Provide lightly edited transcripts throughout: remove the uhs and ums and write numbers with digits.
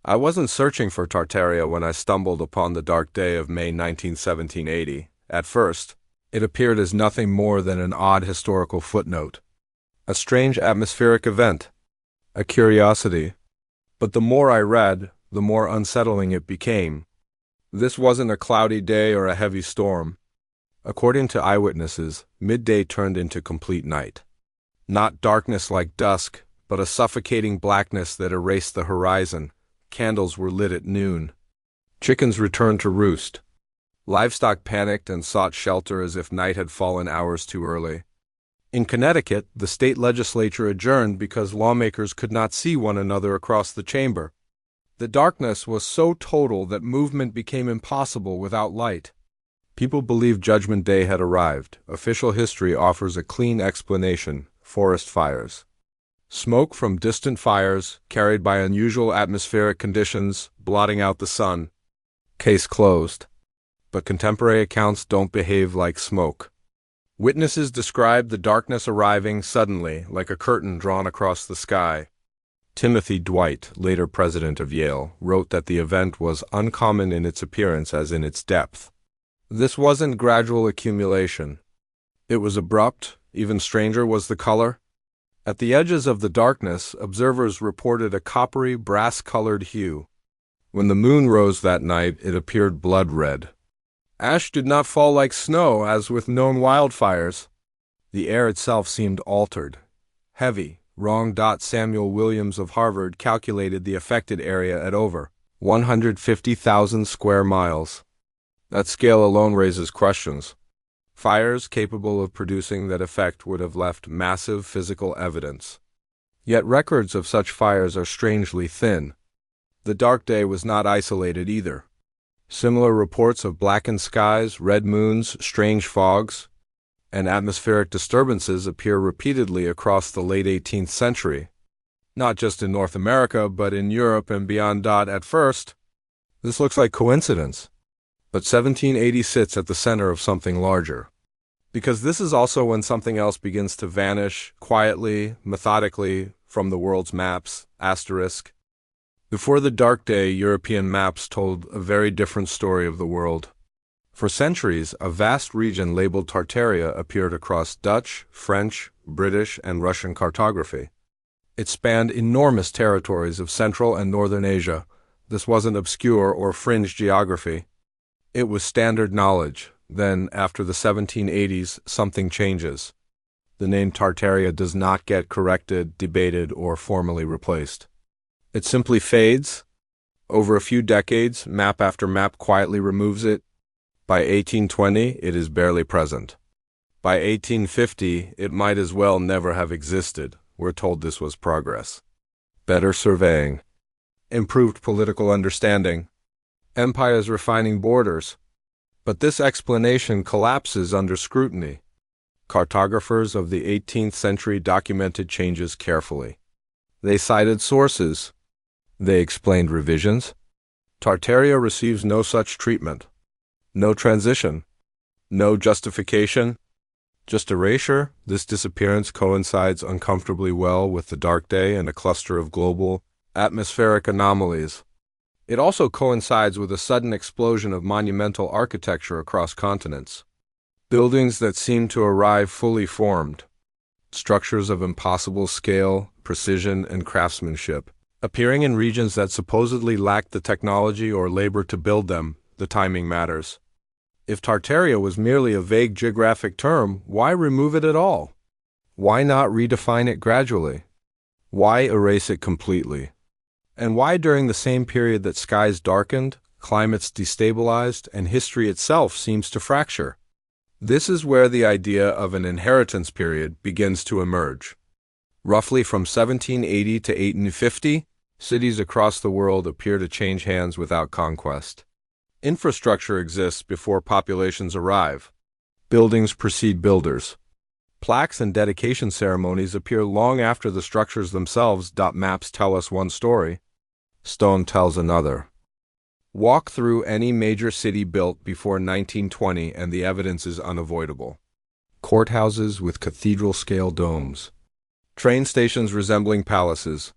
I wasn't searching for Tartaria when I stumbled upon the dark day of May 19, 1780. At first, it appeared as nothing more than an odd historical footnote, a strange atmospheric event, a curiosity. But the more I read, the more unsettling it became. This wasn't a cloudy day or a heavy storm. According to eyewitnesses, midday turned into complete night. Not darkness like dusk, but a suffocating blackness that erased the horizon. Candles were lit at noon. Chickens returned to roost. Livestock panicked and sought shelter as if night had fallen hours too early. In Connecticut, the state legislature adjourned because lawmakers could not see one another across the chamber. The darkness was so total that movement became impossible without light. People believed Judgment Day had arrived. Official history offers a clean explanation: forest fires. Smoke from distant fires, carried by unusual atmospheric conditions, blotting out the sun. Case closed. But contemporary accounts don't behave like smoke. Witnesses described the darkness arriving suddenly, like a curtain drawn across the sky. Timothy Dwight, later president of Yale, wrote that the event was uncommon in its appearance as in its depth. This wasn't gradual accumulation. It was abrupt. Even stranger was the color. At the edges of the darkness, observers reported a coppery, brass-colored hue. When the moon rose that night, it appeared blood red. Ash did not fall like snow, as with known wildfires. The air itself seemed altered, heavy. Wrong. Samuel Williams of Harvard calculated the affected area at over 150,000 square miles. That scale alone raises questions. Fires capable of producing that effect would have left massive physical evidence. Yet records of such fires are strangely thin. The dark day was not isolated either. Similar reports of blackened skies, red moons, strange fogs, and atmospheric disturbances appear repeatedly across the late 18th century. Not just in North America, but in Europe and beyond. At first, this looks like coincidence. But 1780 sits at the center of something larger. Because this is also when something else begins to vanish, quietly, methodically, from the world's maps. Asterisk. Before the dark day, European maps told a very different story of the world. For centuries, a vast region labeled Tartaria appeared across Dutch, French, British, and Russian cartography. It spanned enormous territories of Central and Northern Asia. This wasn't obscure or fringe geography. It was standard knowledge. Then, after the 1780s, something changes. The name Tartaria does not get corrected, debated, or formally replaced. It simply fades. Over a few decades, map after map quietly removes it. By 1820, it is barely present. By 1850, it might as well never have existed. We're told this was progress. Better surveying. Improved political understanding. Empires refining borders. But this explanation collapses under scrutiny. Cartographers of the 18th century documented changes carefully. They cited sources. They explained revisions. Tartaria receives no such treatment. No transition. No justification. Just erasure. This disappearance coincides uncomfortably well with the dark day and a cluster of global, atmospheric anomalies. It also coincides with a sudden explosion of monumental architecture across continents. Buildings that seem to arrive fully formed. Structures of impossible scale, precision, and craftsmanship. Appearing in regions that supposedly lacked the technology or labor to build them. The timing matters. If Tartaria was merely a vague geographic term, why remove it at all? Why not redefine it gradually? Why erase it completely? And why during the same period that skies darkened, climates destabilized, and history itself seems to fracture? This is where the idea of an inheritance period begins to emerge. Roughly from 1780 to 1850, cities across the world appear to change hands without conquest. Infrastructure exists before populations arrive. Buildings precede builders. Plaques and dedication ceremonies appear long after the structures themselves. Maps tell us one story. Stone tells another. Walk through any major city built before 1920 and the evidence is unavoidable. Courthouses with cathedral-scale domes. Train stations resembling palaces.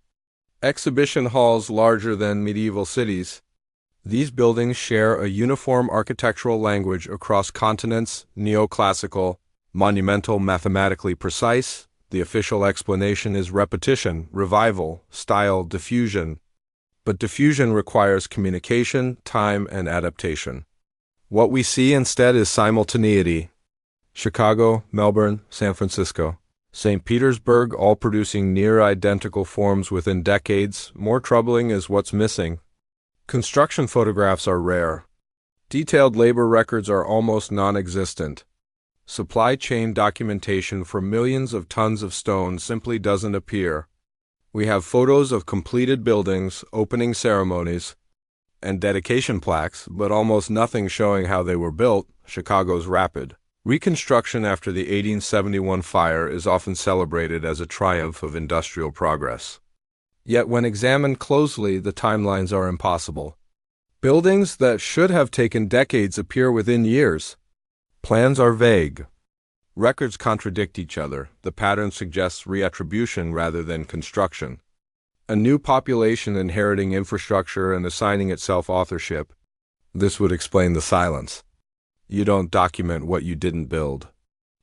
Exhibition halls larger than medieval cities. These buildings share a uniform architectural language across continents, neoclassical, monumental, mathematically precise. The official explanation is repetition, revival, style, diffusion. But diffusion requires communication, time, and adaptation. What we see instead is simultaneity. Chicago, Melbourne, San Francisco, St. Petersburg, all producing near-identical forms within decades. More troubling is what's missing. Construction photographs are rare. Detailed labor records are almost non-existent. Supply chain documentation for millions of tons of stone simply doesn't appear. We have photos of completed buildings, opening ceremonies, and dedication plaques, but almost nothing showing how they were built. Chicago's rapid reconstruction after the 1871 fire is often celebrated as a triumph of industrial progress. Yet when examined closely, the timelines are impossible. Buildings that should have taken decades appear within years. Plans are vague. Records contradict each other. The pattern suggests reattribution rather than construction. A new population inheriting infrastructure and assigning itself authorship. This would explain the silence. You don't document what you didn't build.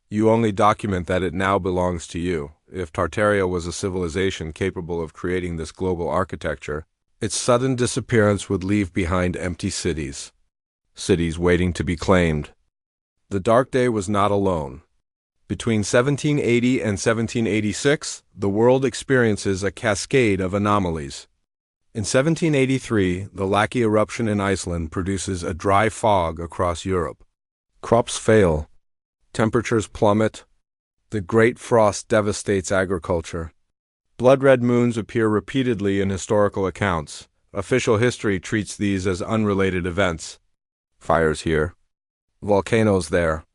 You only document that it now belongs to you. If Tartaria was a civilization capable of creating this global architecture, its sudden disappearance would leave behind empty cities. Cities waiting to be claimed. The Dark Day was not alone. Between 1780 and 1786, the world experiences a cascade of anomalies. In 1783, the Laki eruption in Iceland produces a dry fog across Europe. Crops fail. Temperatures plummet. The Great Frost devastates agriculture. Blood-red moons appear repeatedly in historical accounts. Official history treats these as unrelated events. Fires here. Volcanoes there.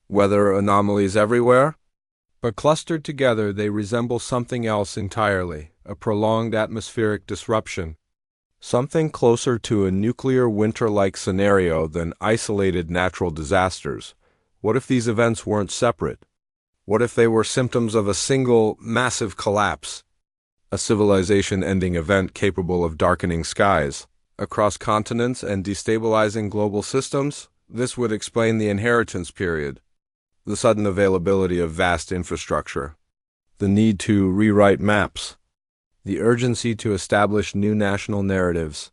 Weather anomalies everywhere. But clustered together, they resemble something else entirely, a prolonged atmospheric disruption. Something closer to a nuclear winter-like scenario than isolated natural disasters. What if these events weren't separate? What if they were symptoms of a single, massive collapse? A civilization-ending event capable of darkening skies across continents and destabilizing global systems? This would explain the inheritance period, the sudden availability of vast infrastructure, the need to rewrite maps, the urgency to establish new national narratives.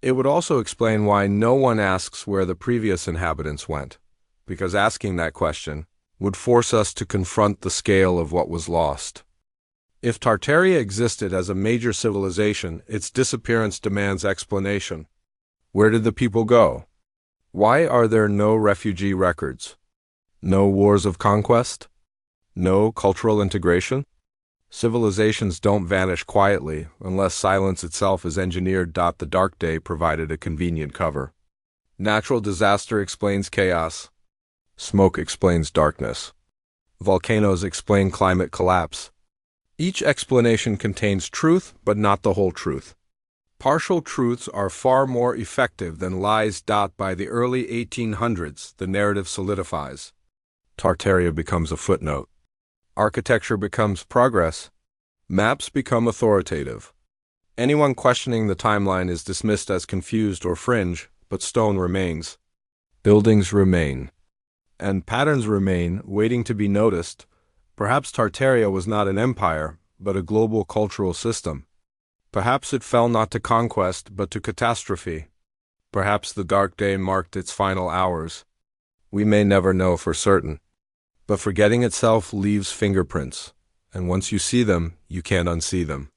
It would also explain why no one asks where the previous inhabitants went, because asking that question would force us to confront the scale of what was lost. If Tartaria existed as a major civilization, its disappearance demands explanation. Where did the people go? Why are there no refugee records? No wars of conquest? No cultural integration? Civilizations don't vanish quietly unless silence itself is engineered. The Dark Day provided a convenient cover. Natural disaster explains chaos. Smoke explains darkness. Volcanoes explain climate collapse. Each explanation contains truth, but not the whole truth. Partial truths are far more effective than lies. By the early 1800s, the narrative solidifies. Tartaria becomes a footnote. Architecture becomes progress. Maps become authoritative. Anyone questioning the timeline is dismissed as confused or fringe, but stone remains. Buildings remain. And patterns remain, waiting to be noticed. Perhaps Tartaria was not an empire, but a global cultural system. Perhaps it fell not to conquest, but to catastrophe. Perhaps the Dark Day marked its final hours. We may never know for certain. But forgetting itself leaves fingerprints, and once you see them, you can't unsee them.